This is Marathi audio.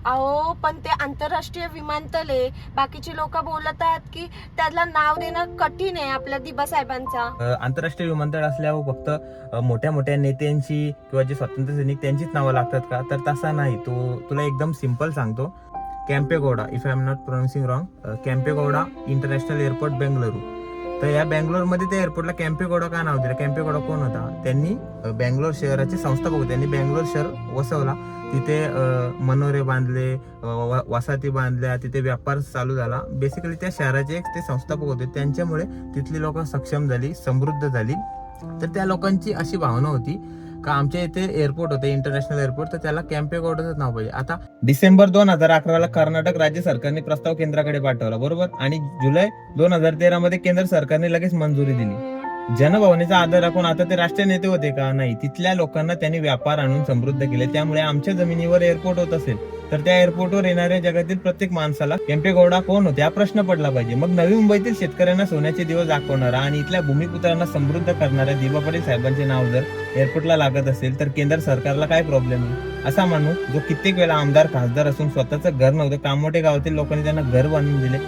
अहो पण ते आंतरराष्ट्रीय विमानतळ आहे, बाकीचे लोक बोलत आहेत की त्याला नाव देणं कठीण आहे आपल्या दिबा साहेबांचा. आंतरराष्ट्रीय विमानतळ असल्यावर फक्त मोठ्या मोठ्या नेत्यांची किंवा जे स्वातंत्र्य सैनिक त्यांचीच नावं लागतात का? तर तसा नाही. तुला एकदम सिंपल सांगतो. Kempegowda, if I am not pronouncing wrong, Kempegowda international airport Bengaluru. तर या बेंगलोरमध्ये त्या एअरपोर्टला कॅम्पेगौडा का नाव दिलं? कॅम्पेगौडा कोण होता? त्यांनी बेंगलोर शहराचे संस्थापक होते. त्यांनी बेंगलोर शहर वसवला. तिथे मनोरे बांधले, वसाहती बांधल्या, तिथे व्यापार चालू झाला. बेसिकली त्या शहराचे ते संस्थापक होते. त्यांच्यामुळे तिथली लोक सक्षम झाली, समृद्ध झाली. तर त्या लोकांची अशी भावना होती का आमच्या इथे एअरपोर्ट होते, इंटरनॅशनल एअरपोर्ट, तर त्याला कॅम्पेगौडाच नाव पाहिजे. आता डिसेंबर 2011 कर्नाटक राज्य सरकारने प्रस्ताव केंद्राकडे पाठवला, बरोबर, आणि जुलै 2013 मध्ये केंद्र सरकारने लगेच मंजुरी दिली. जनभावनेचा आदर राखून. आता ते राष्ट्रीय नेते होते का? नाही. तिथल्या लोकांना त्यांनी व्यापार आणून समृद्ध केले. त्यामुळे आमच्या जमिनीवर एअरपोर्ट होत असेल तर त्या एअरपोर्टवर येणाऱ्या जगातील प्रत्येक माणसाला कॅम्पेगौडा कोण होते हा प्रश्न पडला पाहिजे. मग नवी मुंबईतील शेतकऱ्यांना सोन्याचे दिवस दाखवणारा आणि इथल्या भूमिपुत्रांना समृद्ध करणाऱ्या दिबा पाटील साहेबांचे नाव जर एअरपोर्टला लागत असेल तर केंद्र सरकारला काय प्रॉब्लेम आहे? असा माणूस जो कित्येक वेळा आमदार खासदार असून स्वतःचं घर नव्हतं, कामोठे गावातील लोकांनी त्यांना घर बांधून दिले.